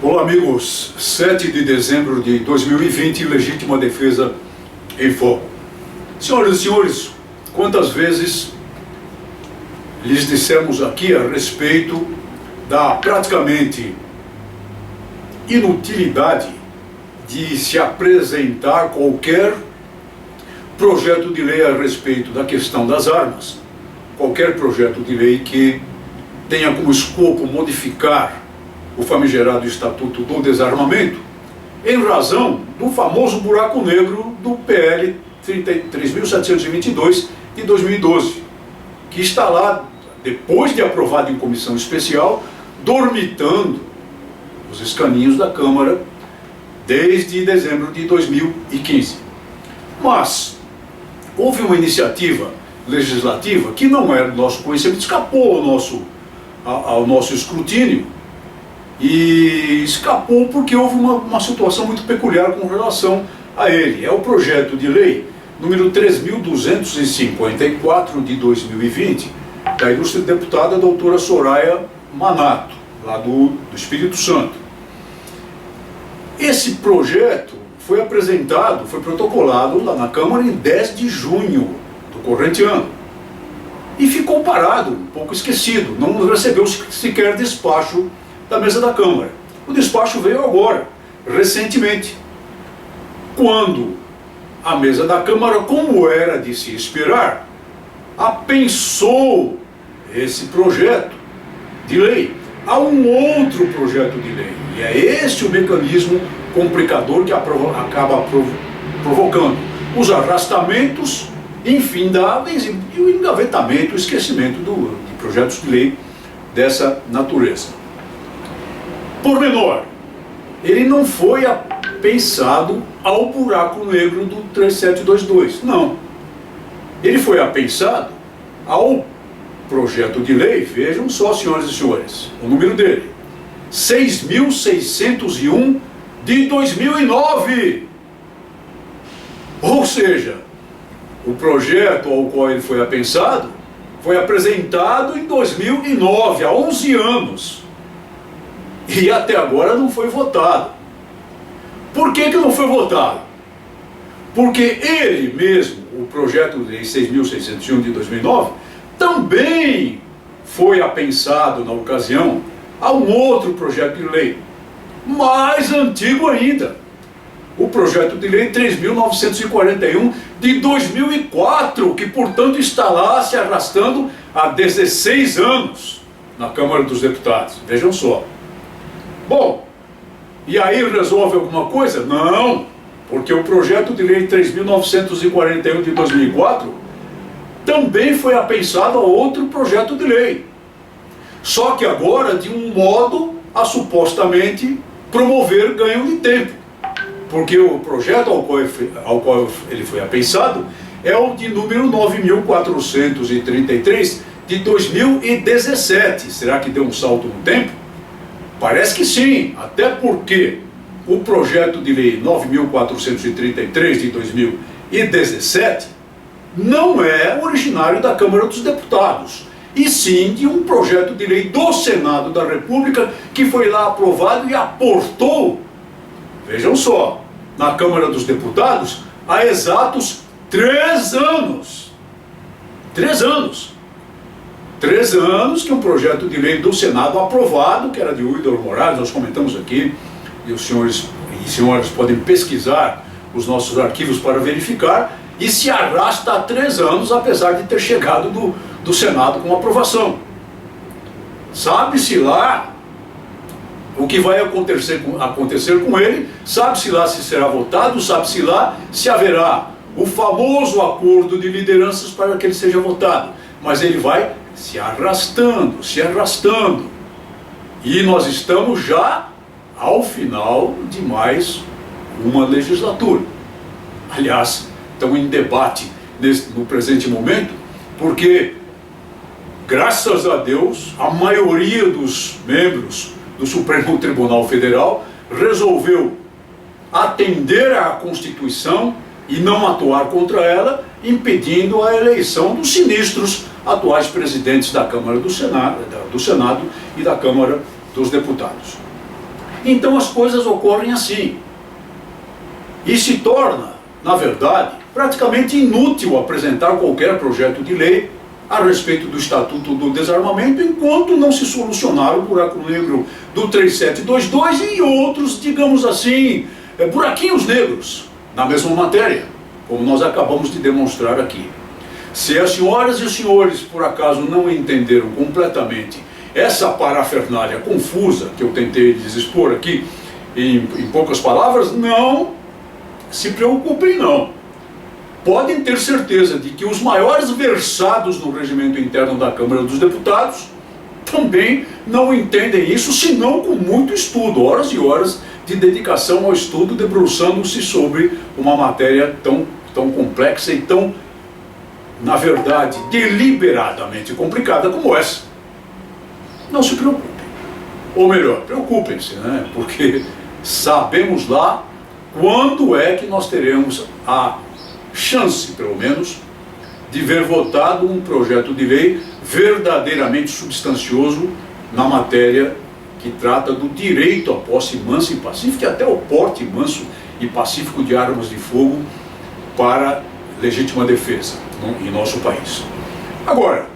Olá amigos, 7 de dezembro de 2020, legítima defesa em foco. Senhoras e senhores, quantas vezes lhes dissemos aqui a respeito da praticamente inutilidade de se apresentar qualquer projeto de lei a respeito da questão das armas, qualquer projeto de lei que tenha como escopo modificar o famigerado Estatuto do Desarmamento, em razão do famoso buraco negro do PL 33.722 de 2012, que está lá, depois de aprovado em comissão especial, dormitando os escaninhos da Câmara desde dezembro de 2015. Mas houve uma iniciativa legislativa que não era do nosso conhecimento, escapou ao nosso escrutínio, e escapou porque houve uma situação muito peculiar com relação a ele. É o projeto de lei número 3.254 de 2020, da ilustre deputada doutora Soraya Manato, lá do Espírito Santo. Esse projeto foi apresentado, foi protocolado lá na Câmara em 10 de junho do corrente ano. E ficou parado, um pouco esquecido, não recebeu sequer despacho da mesa da Câmara. O despacho veio agora, recentemente, quando a mesa da Câmara, como era de se esperar, apensou esse projeto de lei a um outro projeto de lei. E é este o mecanismo complicador que acaba provocando os arrastamentos infindáveis e o engavetamento, o esquecimento de projetos de lei dessa natureza. Por menor, ele não foi apensado ao buraco negro do 3722, não. Ele foi apensado ao projeto de lei, vejam só, senhoras e senhores, o número dele, 6.601 de 2009. Ou seja, o projeto ao qual ele foi apensado foi apresentado em 2009, há 11 anos. E até agora não foi votado. Por que não foi votado? Porque ele mesmo, o projeto de lei 6.601 de 2009, também foi apensado na ocasião a um outro projeto de lei, mais antigo ainda, o projeto de lei 3.941 de 2004, que portanto está lá se arrastando há 16 anos na Câmara dos Deputados. Vejam só. Bom, e aí resolve alguma coisa? Não, porque o projeto de lei 3.941 de 2004 também foi apensado a outro projeto de lei. Só que agora de um modo a supostamente promover ganho de tempo. Porque o projeto ao qual ele foi apensado é o de número 9.433 de 2017. Será que deu um salto no tempo? Parece que sim, até porque o projeto de lei 9.433 de 2017 não é originário da Câmara dos Deputados, e sim de um projeto de lei do Senado da República que foi lá aprovado e aportou, vejam só, na Câmara dos Deputados há exatos 3 anos. 3 anos. 3 anos que um projeto de lei do Senado aprovado, que era de Uidor Moraes, nós comentamos aqui, e os senhores e senhoras podem pesquisar os nossos arquivos para verificar, e se arrasta há 3 anos, apesar de ter chegado do Senado com aprovação. Sabe-se lá o que vai acontecer com ele, sabe-se lá se será votado, sabe-se lá se haverá o famoso acordo de lideranças para que ele seja votado, mas ele vai se arrastando, e nós estamos já ao final de mais uma legislatura. Aliás, estamos em debate no presente momento, porque, graças a Deus, a maioria dos membros do Supremo Tribunal Federal resolveu atender à Constituição e não atuar contra ela, impedindo a eleição dos sinistros atuais presidentes da Câmara do Senado e da Câmara dos Deputados. Então as coisas ocorrem assim. E se torna, na verdade, praticamente inútil apresentar qualquer projeto de lei a respeito do Estatuto do Desarmamento, enquanto não se solucionar o buraco negro do 3722 e outros, digamos assim, buraquinhos negros na mesma matéria, como nós acabamos de demonstrar aqui. Se as senhoras e os senhores, por acaso, não entenderam completamente essa parafernália confusa que eu tentei lhes expor aqui, em poucas palavras, não se preocupem não. Podem ter certeza de que os maiores versados no regimento interno da Câmara dos Deputados também não entendem isso, senão com muito estudo, horas e horas de dedicação ao estudo, debruçando-se sobre uma matéria tão complexa e tão, na verdade, deliberadamente complicada como essa. Não se preocupem. Ou melhor, preocupem-se, né? Porque sabemos lá quando é que nós teremos a chance, pelo menos, de ver votado um projeto de lei verdadeiramente substancioso na matéria que trata do direito à posse mansa e pacífica e até o porte manso e pacífico de armas de fogo para legítima defesa em nosso país. Agora,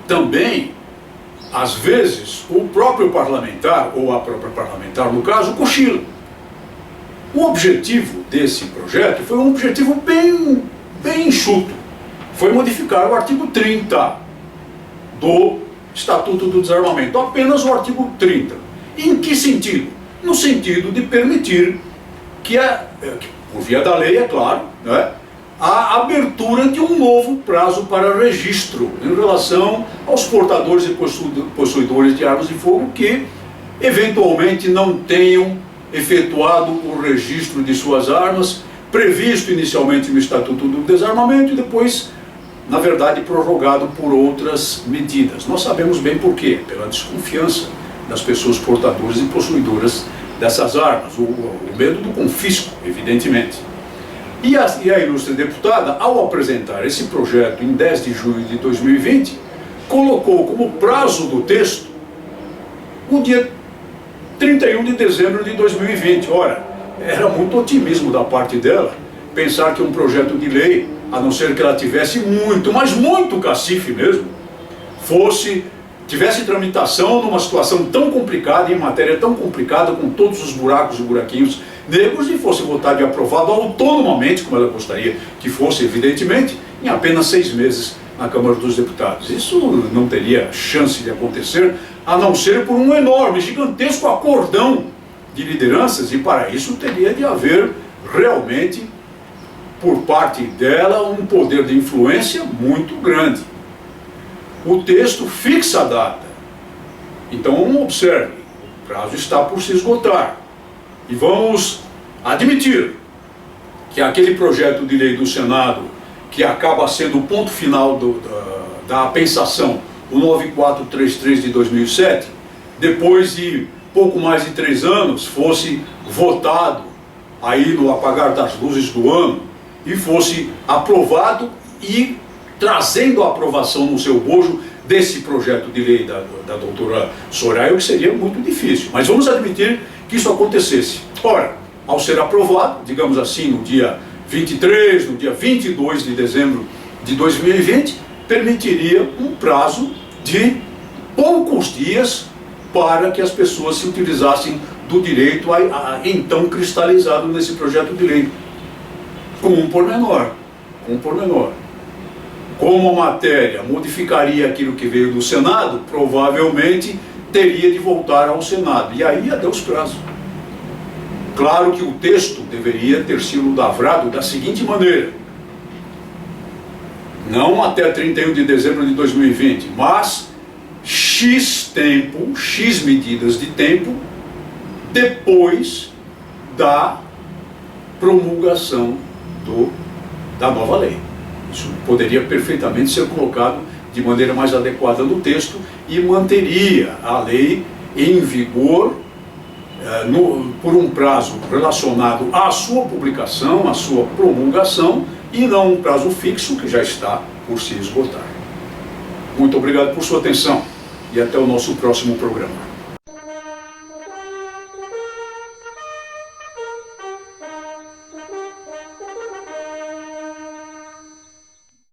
também, às vezes, o próprio parlamentar, ou a própria parlamentar, no caso, cochila. O objetivo desse projeto foi um objetivo bem enxuto. Foi modificar o artigo 30 do Estatuto do Desarmamento, apenas o artigo 30. Em que sentido? No sentido de permitir que, por via da lei, é claro, né, a abertura de um novo prazo para registro em relação aos portadores e possuidores de armas de fogo que, eventualmente, não tenham efetuado o registro de suas armas, previsto inicialmente no Estatuto do Desarmamento e depois, na verdade, prorrogado por outras medidas. Nós sabemos bem por quê, pela desconfiança das pessoas portadoras e possuidoras dessas armas, o medo do confisco, evidentemente. E a ilustre deputada, ao apresentar esse projeto em 10 de junho de 2020, colocou como prazo do texto o dia 31 de dezembro de 2020. Ora, era muito otimismo da parte dela pensar que um projeto de lei, a não ser que ela tivesse muito, mas muito cacife mesmo, tivesse tramitação numa situação tão complicada, em matéria tão complicada, com todos os buracos e buraquinhos negros, e fosse votado e aprovado autonomamente, como ela gostaria que fosse, evidentemente, em apenas 6 meses na Câmara dos Deputados. Isso não teria chance de acontecer, a não ser por um enorme, gigantesco acordão de lideranças, e para isso teria de haver realmente, por parte dela, um poder de influência muito grande. O texto fixa a data. Então, observe, o prazo está por se esgotar. E vamos admitir que aquele projeto de lei do Senado, que acaba sendo o ponto final da pensação, o 9433 de 2007, depois de pouco mais de 3 anos, fosse votado aí no apagar das luzes do ano, e fosse aprovado e trazendo a aprovação no seu bojo desse projeto de lei da doutora Soraya, o que seria muito difícil. Mas vamos admitir que isso acontecesse. Ora, ao ser aprovado, digamos assim, no dia 23, no dia 22 de dezembro de 2020, permitiria um prazo de poucos dias para que as pessoas se utilizassem do direito então cristalizado nesse projeto de lei. Com um pormenor. Como a matéria modificaria aquilo que veio do Senado, provavelmente teria de voltar ao Senado. E aí adeus prazo. Claro que o texto deveria ter sido lavrado da seguinte maneira: não até 31 de dezembro de 2020, mas X tempo, X medidas de tempo, depois da promulgação da nova lei. Isso poderia perfeitamente ser colocado de maneira mais adequada no texto e manteria a lei em vigor por um prazo relacionado à sua publicação, à sua promulgação, e não um prazo fixo que já está por se esgotar. Muito obrigado por sua atenção e até o nosso próximo programa.